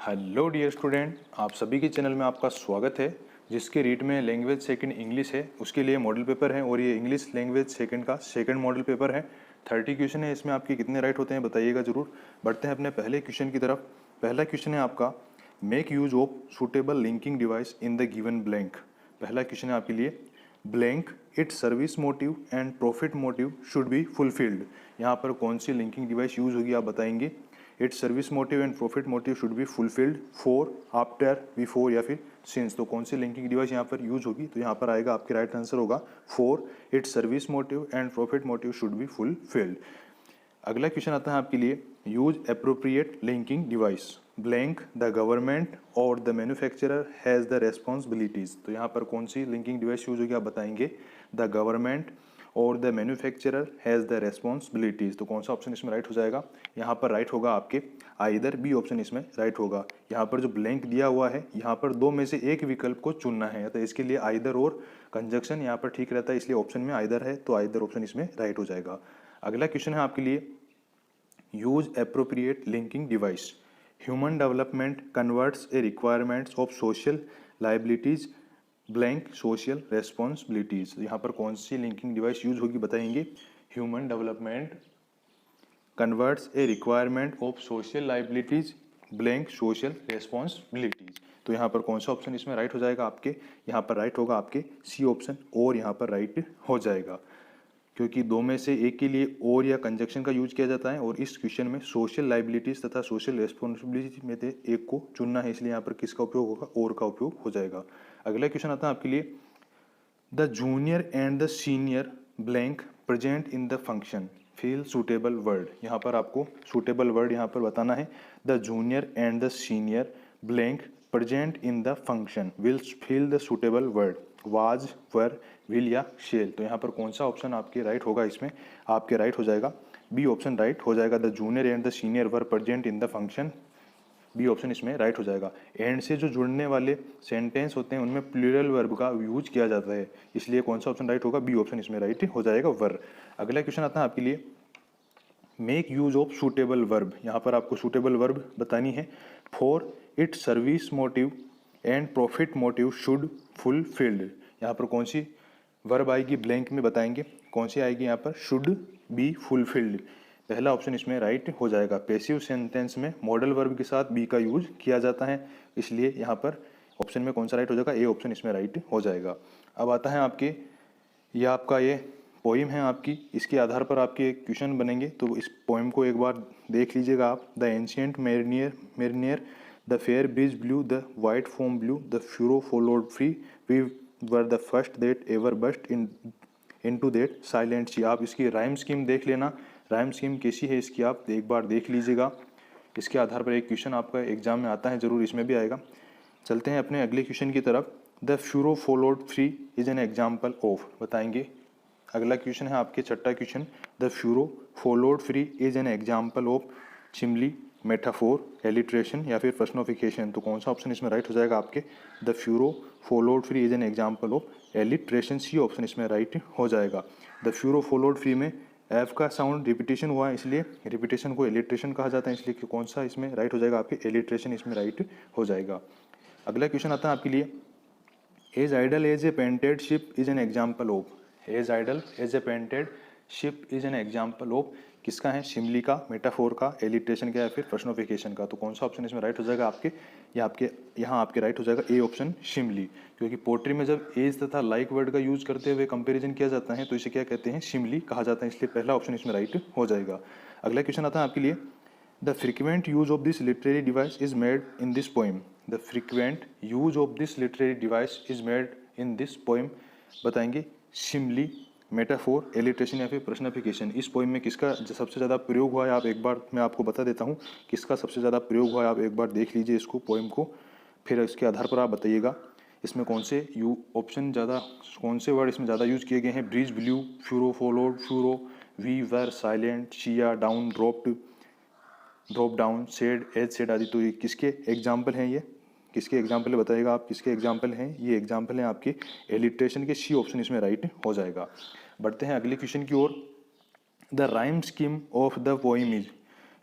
Hello dear student, आप सभी के चैनल में आपका स्वागत है। जिसके रीड में लैंग्वेज सेकंड इंग्लिश है उसके लिए मॉडल पेपर है और ये इंग्लिश लैंग्वेज सेकंड का सेकंड मॉडल पेपर है। 30 क्वेश्चन है, इसमें आपके कितने राइट होते हैं बताइएगा ज़रूर। बढ़ते हैं अपने पहले क्वेश्चन की तरफ। पहला क्वेश्चन है आपका, make use of suitable linking device in the given blank. पहला क्वेश्चन है आपके लिए, blank it's service motive and profit motive should be fulfilled. यहाँ पर कौन सी लिंकिंग डिवाइस यूज होगी आप बताएंगे। It's service motive and profit motive should be fulfilled for, after, before या फिर सिंस। तो कौन सी लिंकिंग डिवाइस यहाँ पर यूज होगी, तो यहाँ पर आएगा आपके राइट आंसर होगा for. It's service motive and profit motive should be fulfilled. अगला क्वेश्चन आता है आपके लिए, use appropriate linking device blank the government और the manufacturer has the responsibilities. तो यहाँ पर कौन सी लिंकिंग डिवाइस यूज होगी आप बताएंगे। द गवर्नमेंट और the manufacturer has the responsibilities. तो कौन सा ऑप्शन इसमें राइट हो जाएगा। यहाँ पर राइट होगा आपके आइदर बी ऑप्शन इसमें राइट होगा। यहाँ पर जो ब्लैंक दिया हुआ है यहाँ पर दो में से एक विकल्प को चुनना है, तो इसके लिए आइदर और कंजक्शन यहाँ पर ठीक रहता है, इसलिए ऑप्शन में आइदर है, तो आइदर ऑप्शन इसमें राइट हो जाएगा। अगला क्वेश्चन है आपके लिए, use appropriate linking device human development converts A requirements of social liabilities blank social responsibilities. यहाँ पर कौन सी लिंकिंग डिवाइस यूज होगी बताएंगे। Human development converts A requirement of social liabilities blank social responsibilities. तो यहाँ पर कौन सा ऑप्शन इसमें राइट हो जाएगा आपके, यहाँ पर राइट होगा आपके सी ऑप्शन, और यहाँ पर राइट हो जाएगा क्योंकि दो में से एक के लिए और या कंजक्शन का यूज किया जाता है और इस क्वेश्चन में सोशल लाइबिलिटीज तथा सोशल रेस्पॉन्सिबिलिटी में से एक को चुनना है, इसलिए यहाँ पर किसका उपयोग होगा, और का उपयोग हो जाएगा। अगला क्वेश्चन आता है आपके लिए, the junior and the senior blank present in the function feel suitable word. यहाँ पर आपको सूटेबल वर्ड यहाँ पर बताना है। The junior and the senior blank present in the function will feel the suitable word was, were, will या shell. तो यहाँ पर कौन सा ऑप्शन आपके राइट होगा, इसमें आपके राइट हो जाएगा बी ऑप्शन राइट हो जाएगा। The junior and the senior were present in the function, B option इसमें राइट हो जाएगा। एंड से जो जुड़ने वाले सेंटेंस होते हैं उनमें प्लूरल वर्ब का यूज किया जाता है, इसलिए कौन सा ऑप्शन राइट होगा, बी ऑप्शन इसमें राइट हो जाएगा वर। अगला क्वेश्चन आता है आपके लिए, make use of suitable verb. यहाँ पर आपको सूटेबल वर्ब बतानी है। For it service motive and profit motive should fulfilled. यहाँ पर कौन सी वर्ब आएगी ब्लैंक में बताएंगे, कौन सी आएगी यहाँ पर, शुड बी फुलफिल्ड। पहला ऑप्शन इसमें राइट हो जाएगा। पैसिव सेंटेंस में मॉडल वर्ब के साथ बी का यूज किया जाता है, इसलिए यहाँ पर ऑप्शन में कौन सा राइट हो जाएगा, ए ऑप्शन इसमें राइट हो जाएगा। अब आता है आपके, यह आपका ये पोइम है आपकी, इसके आधार पर आपके क्वेश्चन बनेंगे, तो इस पोइम को एक बार देख लीजिएगा आप। The ancient mariner the fair breeze blew the white foam blew the furrow followed free we were the first that ever burst into that silent sea. आप इसकी राइम स्कीम देख लेना, राइम स्कीम कैसी है इसकी आप एक बार देख लीजिएगा। इसके आधार पर एक क्वेश्चन आपका एग्जाम में आता है, ज़रूर इसमें भी आएगा। चलते हैं अपने अगले क्वेश्चन की तरफ। The furrow followed free is an example of, बताएंगे। अगला क्वेश्चन है आपके छठा question, the furrow followed free is an example of simile, metaphor, alliteration या फिर पर्सनिफिकेशन। तो कौन सा ऑप्शन इसमें राइट हो जाएगा आपके, the furrow followed free is an example of alliteration, C option इसमें राइट हो जाएगा। द फ्यूरो फॉलोड फ्री में एफ का साउंड रिपीटेशन हुआ है, इसलिए रिपीटेशन को एलिट्रेशन कहा जाता है, इसलिए कौन सा इसमें राइट हो जाएगा आपके, एलिट्रेशन इसमें राइट हो जाएगा। अगला क्वेश्चन आता है आपके लिए, as idle as a painted ship is an example of. As idle as a painted ship is an example of, किसका है, सिमली का, मेटाफोर का, एलिट्रेशन का या फिर पर्सनिफिकेशन का। तो कौन सा ऑप्शन इसमें राइट हो जाएगा आपके, यहाँ आपके राइट हो जाएगा ए ऑप्शन सिमली, क्योंकि पोट्री में जब एज तथा लाइक वर्ड का यूज करते हुए कंपेरिजन किया जाता है तो इसे क्या कहते हैं, सिमली कहा जाता है, इसलिए पहला ऑप्शन इसमें राइट हो जाएगा। अगला क्वेश्चन आता है आपके लिए, the frequent use of this literary device is made in this poem. The frequent use of this literary device is made in this poem, बताएंगे सिमली, मेटाफोर, एलिट्रेशन या फिर पर्सनिफिकेशन। इस पोइम में किसका सबसे ज़्यादा प्रयोग हुआ है, आप एक बार मैं आपको बता देता हूँ किसका सबसे ज़्यादा प्रयोग हुआ है। आप एक बार देख लीजिए इसको पोइम को, फिर इसके आधार पर आप बताइएगा इसमें कौन से ऑप्शन ज़्यादा, कौन से वर्ड इसमें ज़्यादा यूज किए गए हैं। Breeze blew, furrow followed, furrow, we were silent, शिया down, drop down, sad, as sad आदि। तो ये किसके एग्जाम्पल हैं, ये किसके एग्जाम्पल है बताइएगा आप, किसके एग्जाम्पल हैं, ये एग्जाम्पल हैं आपके एलिट्रेशन के, सी ऑप्शन इसमें राइट हो जाएगा। बढ़ते हैं अगले क्वेश्चन की ओर। The rhyme scheme of the poem is,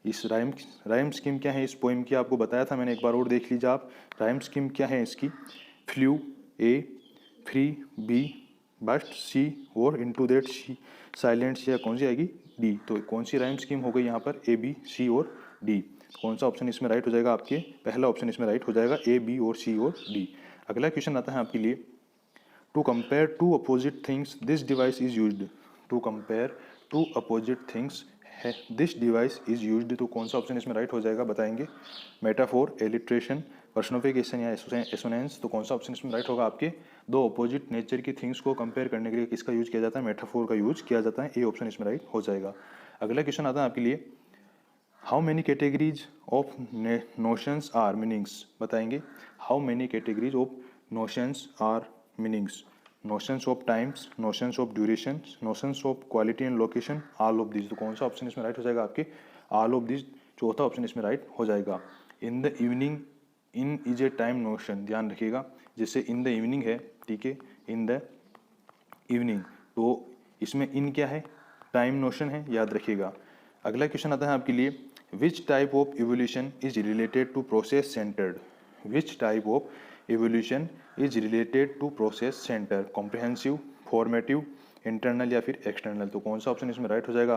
इस राइम स्कीम क्या है इस पोइम की आपको बताया था मैंने, एक बार और देख लीजिए आप। राइम स्कीम क्या है इसकी, फ्लू ए, फ्री बी, बस्ट सी और इनटू दैट सी साइलेंट सी, या कौन सी आएगी डी। तो कौन सी राइम स्कीम हो गई यहाँ पर, ए बी सी और डी। कौन सा ऑप्शन इसमें राइट हो जाएगा आपके, पहला ऑप्शन इसमें राइट हो जाएगा, ए बी और सी और डी। अगला क्वेश्चन आता है आपके लिए, to compare two opposite things this device is used. To compare two opposite things है दिस डिवाइस इज यूज्ड। तो कौन सा ऑप्शन इसमें राइट हो जाएगा बताएंगे, मेटाफोर, एलिट्रेशन, पर्सनिफिकेशन या एसोनेंस। तो कौन सा ऑप्शन इसमें राइट होगा आपके, दो अपोजिट नेचर की थिंग्स को कंपेयर करने के लिए किसका यूज किया जाता है, मेटाफोर का यूज किया जाता है। ए ऑप्शन इसमें राइट हो जाएगा। अगला क्वेश्चन आता है आपके लिए, how many categories of notions are meanings. बताएंगे, how many categories of notions are meanings, notions of times, notions of duration, notions of quality and location, all of this. तो कौन सा ऑप्शन इसमें राइट हो जाएगा आपके, ऑल ऑफ दिस चौथा option इसमें राइट हो जाएगा। In the evening, in is a time notion, ध्यान रखिएगा, जैसे इन द इवनिंग है, ठीक है, इन द इवनिंग, तो इसमें इन क्या है, टाइम नोशन है, याद रखिएगा। अगला क्वेश्चन आता है आपके लिए, which type of evolution is related to process centred. Which type of evolution is related to process centre, comprehensive, formative, internal या फिर एक्सटर्नल। तो कौन सा ऑप्शन इसमें राइट हो जाएगा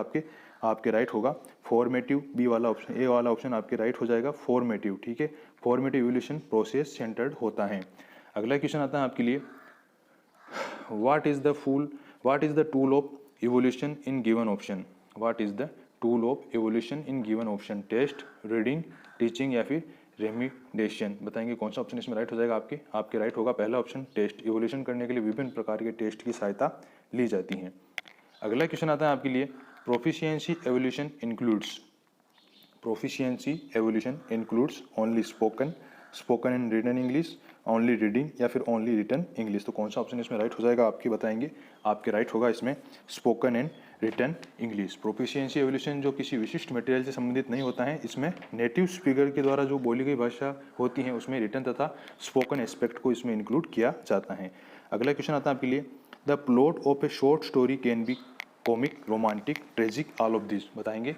आपके राइट होगा फॉर्मेटिव, बी वाला ऑप्शन, ए वाला ऑप्शन आपके राइट हो जाएगा फॉर्मेटिव, ठीक है। फॉर्मेटिव इवोल्यूशन प्रोसेस सेंटर्ड होता है। अगला क्वेश्चन आता है आपके लिए, what is the tool of evolution in given option। what is the tool of evolution in given option, test, reading, teaching या फिर रेमिडेशन। बताएंगे कौन सा ऑप्शन इसमें राइट हो जाएगा आपके राइट होगा पहला ऑप्शन, टेस्ट। इवोल्यूशन करने के लिए विभिन्न प्रकार के टेस्ट की सहायता ली जाती है। अगला क्वेश्चन आता है आपके लिए, proficiency evolution includes. Proficiency evolution includes only spoken and written English, only reading या फिर ओनली रिटन इंग्लिश। तो कौन सा ऑप्शन इसमें राइट हो जाएगा आपके बताएंगे, आपके राइट होगा इसमें spoken and written English. Proficiency evolution जो किसी विशिष्ट मटेरियल से संबंधित नहीं होता है, इसमें नेटिव स्पीकर के द्वारा जो बोली गई भाषा होती है उसमें रिटन तथा स्पोकन एस्पेक्ट को इसमें इंक्लूड किया जाता है। अगला क्वेश्चन आता है आपके लिए, the plot of a short story can be comic, romantic, tragic, all of this. बताएंगे,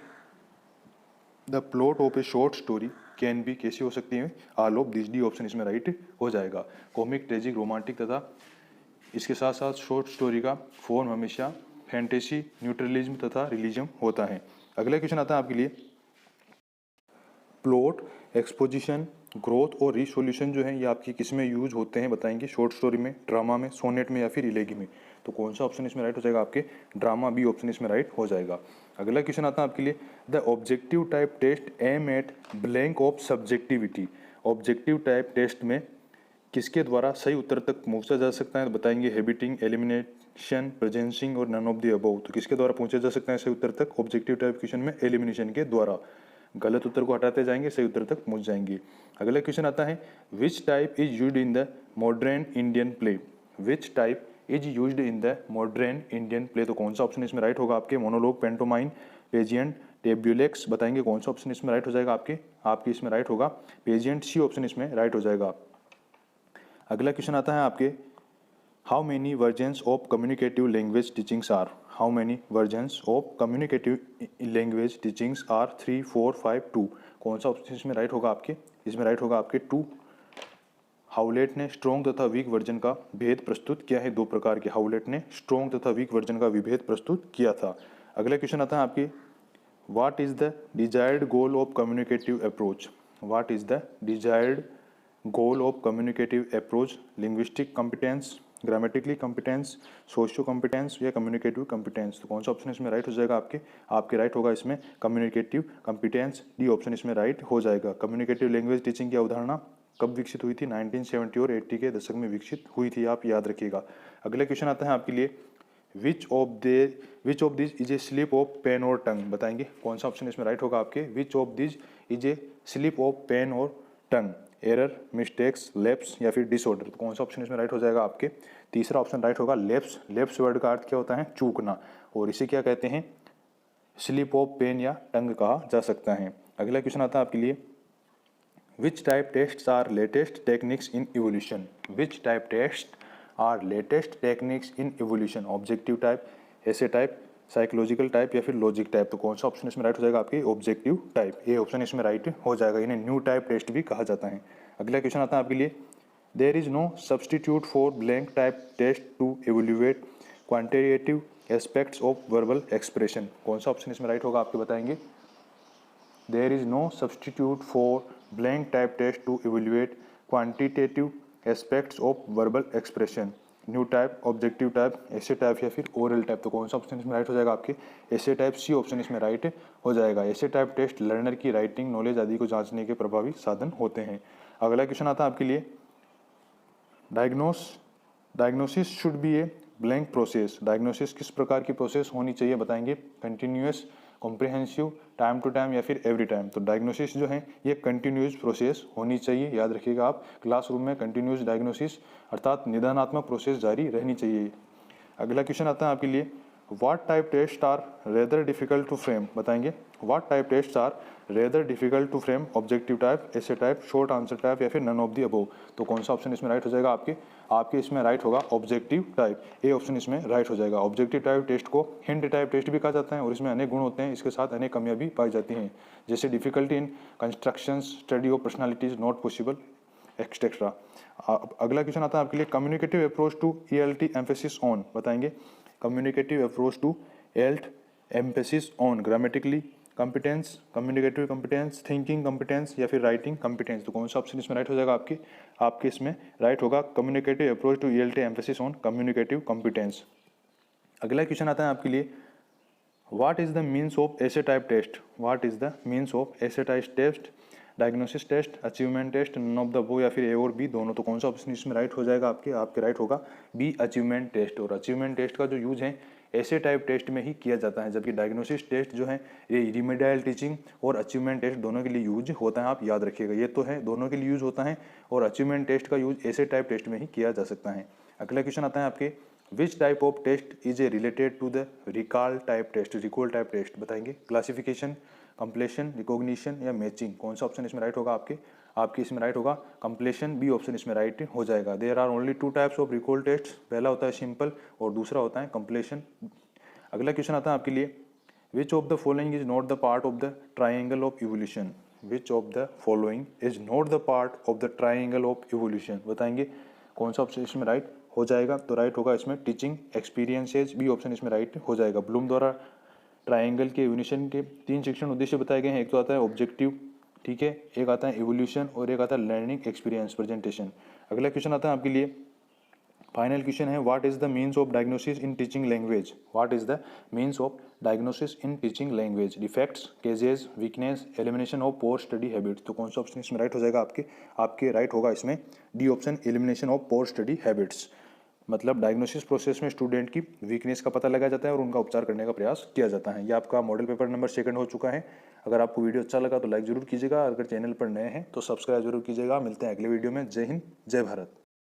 the plot of a short story can be कैसी हो सकती है, all of this, D option इसमें राइट हो जाएगा। कॉमिक, ट्रेजिक, रोमांटिक तथा इसके साथ साथ शॉर्ट स्टोरी का फॉर्म हमेशा फैंटेसी, न्यूट्रलिज्म तथा रिलीजम होता है। अगला क्वेश्चन आता है आपके लिए, प्लॉट, एक्सपोजिशन, ग्रोथ और रिसोल्यूशन जो है ये आपकी किस में यूज होते हैं बताएंगे, शॉर्ट स्टोरी में, ड्रामा में, सोनेट में या फिर इलेगी में। तो कौन सा ऑप्शन इसमें राइट हो जाएगा आपके, ड्रामा, बी ऑप्शन इसमें राइट हो जाएगा। अगला क्वेश्चन आता है आपके लिए, the objective type test aim at blank of subjectivity. Objective type test में किसके द्वारा सही उत्तर तक पहुंचा जा सकता है, बताएंगे हैबिटिंग, एलिमिनेशन, प्रेजेंसिंग और नन ऑफ द अबव। तो किसके द्वारा पहुंचा जा सकता है सही उत्तर तक ऑब्जेक्टिव टाइप क्वेश्चन में, एलिमिनेशन के द्वारा। गलत उत्तर को हटाते जाएंगे, सही उत्तर तक पहुंच जाएंगे। अगला क्वेश्चन आता है, which type is used in the modern Indian play. Which type is used in the modern Indian play. तो कौन सा ऑप्शन इसमें राइट होगा आपके, मोनोलॉग, पेंटोमाइन, पेजिएंट, टेब्यूलेक्स। बताएंगे कौन सा ऑप्शन इसमें राइट हो जाएगा आपके इसमें राइट होगा पेजिएंट, सी ऑप्शन इसमें राइट हो जाएगा। अगला क्वेश्चन आता है आपके, how many versions of communicative language teachings are. How many versions of communicative language teachings are, 3, 4, 5, 2। कौन सा ऑप्शन इसमें राइट होगा इसमें राइट होगा आपके 2। हाउलेट ने स्ट्रॉन्ग तथा वीक वर्जन का भेद प्रस्तुत किया है, दो प्रकार के। हाउलेट ने स्ट्रॉन्ग तथा वीक वर्जन का विभेद प्रस्तुत किया था। अगला क्वेश्चन आता है आपके, what is the desired goal of communicative approach. What is the desired goal of communicative approach, linguistic competence, grammatically competence, socio competence या कम्युनिकेटिव कॉम्पिटेंस। तो कौन सा ऑप्शन इसमें राइट हो जाएगा आपके राइट होगा इसमें कम्युनिकेटिव कॉम्पिटेंस, डी ऑप्शन इसमें राइट हो जाएगा। कम्युनिकेटिव लैंग्वेज टीचिंग की अवधारणा कब विकसित हुई थी, 1970 और 80 के दशक में विकसित हुई थी, आप याद रखिएगा। अगला क्वेश्चन आता है आपके लिए, which of this is a slip of pen और टंग। बताएंगे कौन सा ऑप्शन इसमें राइट होगा आपके, which of this is a slip of pen और टंग, एरर, मिस्टेक्स, लैप्स या फिर डिसऑर्डर। तो कौन सा ऑप्शन इसमें राइट हो जाएगा आपके, तीसरा ऑप्शन राइट होगा लैप्स। लैप्स वर्ड का अर्थ क्या होता है, चूकना, और इसे क्या कहते हैं, स्लिप ऑफ पेन या टंग कहा जा सकता है। अगला क्वेश्चन आता है आपके लिए, which type test are latest techniques in evolution. Which type test are latest techniques in evolution, objective type, essay type, psychological type या फिर लॉजिक टाइप, तो कौन सा ऑप्शन इसमें राइट हो जाएगा आपकी ऑब्जेक्टिव टाइप, ये ऑप्शन इसमें राइट हो जाएगा। इन्हें न्यू टाइप टेस्ट भी कहा जाता है। अगला क्वेश्चन आता है आपके लिए, there is no substitute for blank type test to evaluate quantitative aspects of verbal expression, कौन सा ऑप्शन इसमें राइट होगा आपके बताएंगे। There is no substitute for blank type test to evaluate quantitative aspects of verbal expression, new type, objective type, essay type या फिर oral type, तो कौन सा ऑप्शन इसमें राइट हो जाएगा आपके एसे टाइप, सी ऑप्शन इसमें राइट हो जाएगा। एसे टाइप टेस्ट लर्नर की राइटिंग नॉलेज आदि को जांचने के प्रभावी साधन होते हैं। अगला क्वेश्चन आता है आपके लिए, diagnosis should be a blank process, diagnosis किस प्रकार की प्रोसेस होनी चाहिए बताएंगे, continuous, comprehensive, time to time या फिर एवरी टाइम, तो डायग्नोसिस जो है ये कंटिन्यूस प्रोसेस होनी चाहिए, याद रखिएगा आप क्लासरूम में कंटिन्यूस डायग्नोसिस अर्थात निदानात्मक प्रोसेस जारी रहनी चाहिए। अगला क्वेश्चन आता है आपके लिए, what type test are rather difficult to frame, बताएंगे what type test are rather difficult to frame, objective type, essay type, short answer type या फिर नन ऑफ दी अबोव, तो कौन सा ऑप्शन इसमें राइट हो जाएगा आपके इसमें राइट होगा ऑब्जेक्टिव टाइप, ए ऑप्शन इसमें राइट हो जाएगा। ऑब्जेक्टिव टाइप टेस्ट को हिंट टाइप टेस्ट भी कहा जाता है और इसमें अनेक गुण होते हैं, इसके साथ अनेक कमियां भी पाई जाती हैं, जैसे difficulty in construction, study of personalities not possible extra. अगला क्वेश्चन आता है आपके लिए, communicative approach to ELT emphasis on, बताएंगे communicative approach to ELT emphasis on, grammatically competence, communicative competence, thinking competence या फिर राइटिंग कॉम्पिटेंस, तो कौन सा ऑप्शन इसमें राइट हो जाएगा आपके इसमें राइट होगा communicative approach to ELT emphasis on communicative competence. अगला क्वेश्चन आता है आपके लिए, what is the means of essay type test, what is the means of essay type test, diagnosis test, achievement test, none of the above या फिर ए और B दोनों, तो कौन सा ऑप्शन इसमें राइट हो जाएगा आपके राइट होगा बी अचीवमेंट टेस्ट, और अचीवमेंट टेस्ट का जो यूज है ऐसे टाइप टेस्ट में ही किया जाता है, जबकि डायग्नोसिस टेस्ट जो है ये रिमेडियल टीचिंग और अचीवमेंट टेस्ट दोनों के लिए यूज होता है, आप याद रखिएगा, ये तो है दोनों के लिए यूज होता है और अचीवमेंट टेस्ट का यूज ऐसे टाइप टेस्ट में ही किया जा सकता है। अगला क्वेश्चन आता है आपके, which type of test is a related to the recall type test, recall type test, बताएंगे क्लासिफिकेशन, कंप्लेशन, रिकॉग्निशन या मैचिंग, कौन सा ऑप्शन इसमें राइट होगा आपके इसमें राइट होगा कंप्लेशन, बी ऑप्शन इसमें राइट हो जाएगा। There are only two types of recall test, पहला होता है सिंपल और दूसरा होता है कंप्लेशन। अगला क्वेश्चन आता है आपके लिए, which of the following is not the part of the triangle of evolution, which of the following is not the part of the triangle of evolution, बताएंगे कौन सा ऑप्शन इसमें राइट हो जाएगा, तो राइट होगा इसमें टीचिंग एक्सपीरियंसेस, बी ऑप्शन इसमें राइट हो जाएगा। ब्लूम द्वारा ट्राइंगल के इवोल्यूशन के 3 शिक्षण उद्देश्य बताए गए हैं, एक तो आता है ऑब्जेक्टिव, ठीक है, एक आता है इवोल्यूशन और एक आता है लर्निंग एक्सपीरियंस प्रेजेंटेशन। अगला क्वेश्चन आता है आपके लिए, फाइनल क्वेश्चन है, what is the means of diagnosis in teaching language, what is the means of diagnosis in teaching language, defects, causes, weakness, elimination of poor study habits, तो कौन सा option इसमें राइट हो जाएगा आपके राइट होगा इसमें D option, elimination of poor study habits, मतलब डायग्नोसिस प्रोसेस में स्टूडेंट की वीकनेस का पता लगाया जाता है और उनका उपचार करने का प्रयास किया जाता है। यह आपका मॉडल पेपर नंबर 2 हो चुका है। अगर आपको वीडियो अच्छा लगा तो लाइक जरूर कीजिएगा, अगर चैनल पर नए हैं तो सब्सक्राइब जरूर कीजिएगा। मिलते हैं अगले वीडियो में। जय हिंद, जय भारत।